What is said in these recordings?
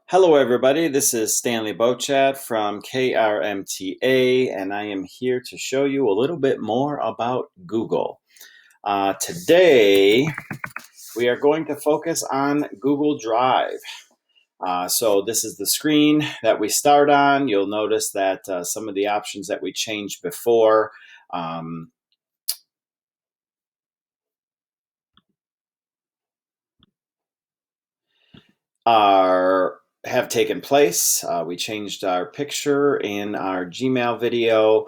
Hello, everybody. This is Stanley Bochat from KRMTA, and I am here to show you a little bit more about Google. Today, we are going to focus on Google Drive. So this is the screen that we start on. You'll notice that some of the options that we changed before um, have taken place. We changed our picture in our Gmail video.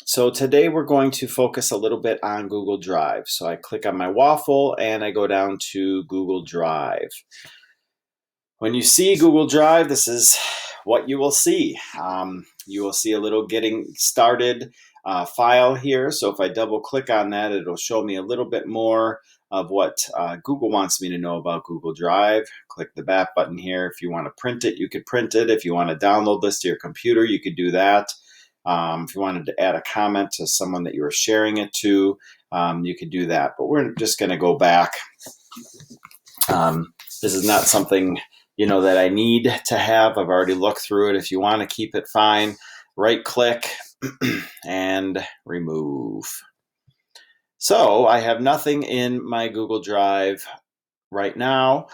So today we're going to focus a little bit on Google Drive. So I click on my waffle and I go down to Google Drive. When you see Google Drive, this is what you will see. You will see a little getting started file here. So if I double click on that, it'll show me a little bit more of what Google wants me to know about Google Drive. Click the back button here. If you want to print it, you could print it. If you want to download this to your computer, you could do that. If you wanted to add a comment to someone that you were sharing it to, you could do that. But we're just going to go back. This is not something that I need to have. I've already looked through it. If you want to keep it, fine. Right click and remove. So I have nothing in my Google Drive right now.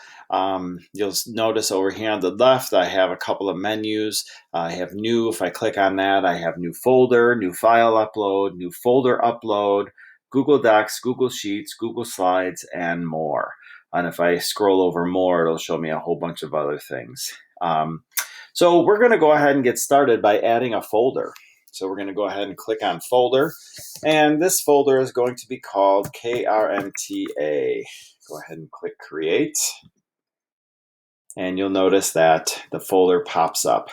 You'll notice over here on the left, I have a couple of menus. I have new. If I click on that, I have new folder, new file upload, new folder upload, Google Docs, Google Sheets, Google Slides, and more. And if I scroll over more, it'll show me a whole bunch of other things. So we're going to go ahead and get started by adding a folder. So we're going to go ahead and click on folder. And this folder is going to be called KRMTA. Go ahead and click create. And you'll notice that the folder pops up.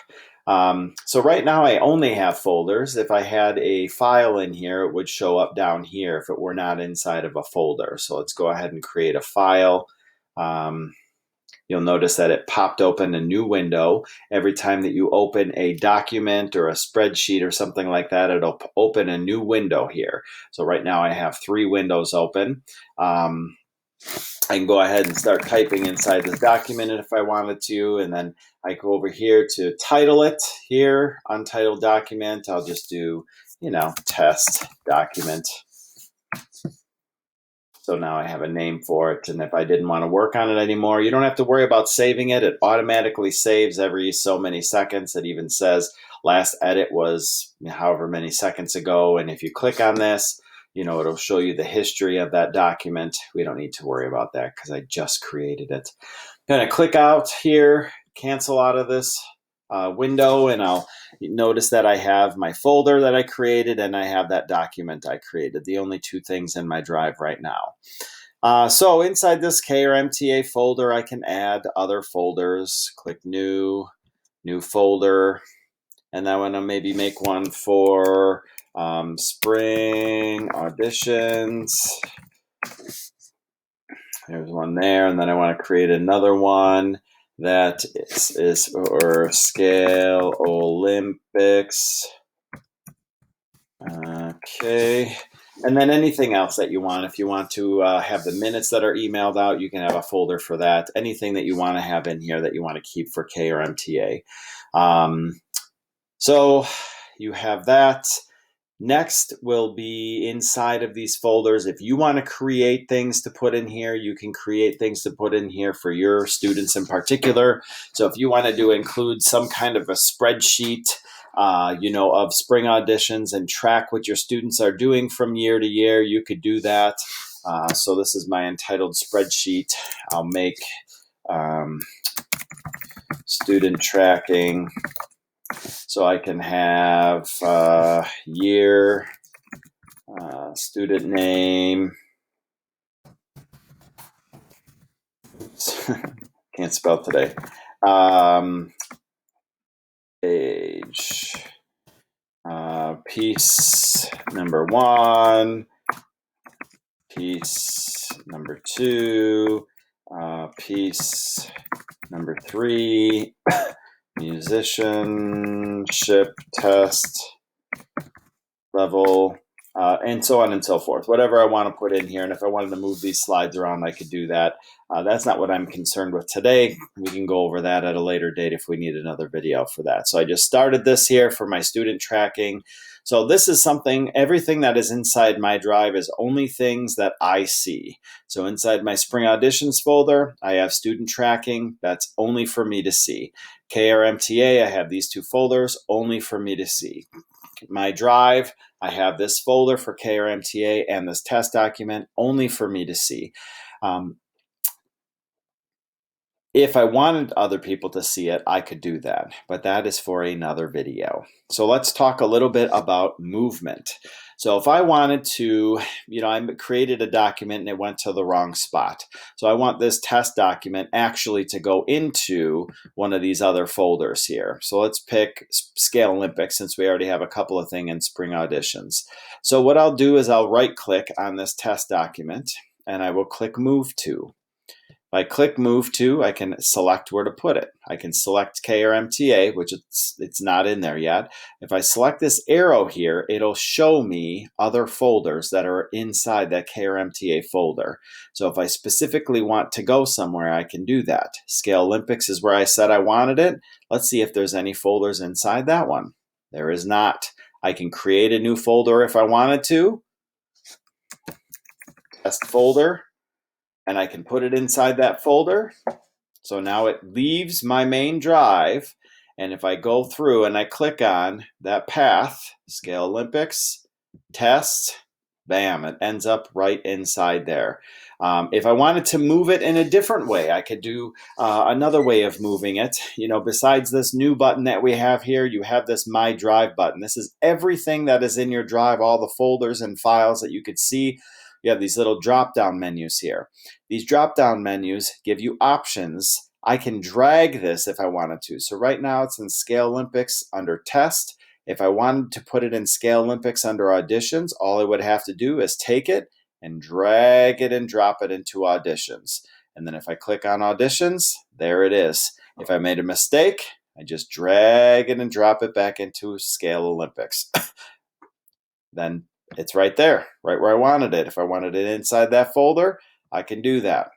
So right now I only have folders. If I had a file in here, it would show up down here if it were not inside of a folder. So let's go ahead and create a file. You'll notice that it popped open a new window. Every time that you open a document or a spreadsheet or something like that, it'll open a new window here. So right now I have 3 windows open. I can go ahead and start typing inside this document if I wanted to, and then I go over here to title it here, untitled document. I'll just do, test document. So now I have a name for it, and if I didn't want to work on it anymore, you don't have to worry about saving it. It automatically saves every so many seconds. It even says last edit was however many seconds ago, and if you click on this, it'll show you the history of that document. We don't need to worry about that because I just created it. I'm going to click out here, cancel out of this window, and I'll notice that I have my folder that I created and I have that document I created, the only 2 things in my drive right now. So inside this KRMTA folder, I can add other folders. Click new folder, and I want to maybe make one for spring auditions. There's one there, and then I want to create another one that is for Scale Olympics. Okay, and then anything else that you want. If you want to have the minutes that are emailed out, you can have a folder for that. Anything that you want to have in here that you want to keep for KRMTA. So you have that. Next will be inside of these folders. If you want to create things to put in here, you can create things to put in here for your students in particular. So if you wanted to include some kind of a spreadsheet, of spring auditions and track what your students are doing from year to year, you could do that. So this is my entitled spreadsheet. I'll make student tracking. So I can have year, student name, can't spell today, age, piece number 1, piece number 2, piece number 3, musicianship test level and so on and so forth. Whatever I want to put in here, and if I wanted to move these slides around, I could do that. That's not what I'm concerned with today. We can go over that at a later date if we need another video for that. So I just started this here for my student tracking. So this is something, everything that is inside my drive is only things that I see. So inside my spring auditions folder, I have student tracking. That's only for me to see. KRMTA, I have these two folders only for me to see. My drive, I have this folder for KRMTA and this test document only for me to see. If I wanted other people to see it, I could do that, but that is for another video. So let's talk a little bit about movement. So if I wanted to, I created a document and it went to the wrong spot. So I want this test document actually to go into one of these other folders here. So let's pick Scale Olympics since we already have a couple of things in spring auditions. So what I'll do is I'll right click on this test document and I will click Move To. If I click Move To, I can select where to put it. I can select KRMTA, which it's not in there yet. If I select this arrow here, it'll show me other folders that are inside that KRMTA folder. So if I specifically want to go somewhere, I can do that. Scale Olympics is where I said I wanted it. Let's see if there's any folders inside that one. There is not. I can create a new folder if I wanted to. Test folder. And I can put it inside that folder. So now it leaves my main drive. And if I go through and I click on that path, Scale Olympics, test, bam, it ends up right inside there. If I wanted to move it in a different way, I could do another way of moving it. Besides this new button that we have here, you have this My Drive button. This is everything that is in your drive, all the folders and files that you could see. You have these little drop-down menus here. These drop-down menus give you options. I can drag this if I wanted to. So right now it's in Scale Olympics under Test. If I wanted to put it in Scale Olympics under Auditions, all I would have to do is take it and drag it and drop it into Auditions. And then if I click on Auditions, there it is. If I made a mistake, I just drag it and drop it back into Scale Olympics. Then it's right there, right where I wanted it. If I wanted it inside that folder, I can do that.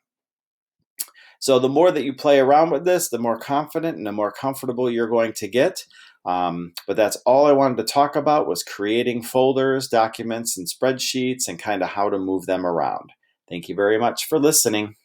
So the more that you play around with this, the more confident and the more comfortable you're going to get. But that's all I wanted to talk about was creating folders, documents, and spreadsheets and kind of how to move them around. Thank you very much for listening.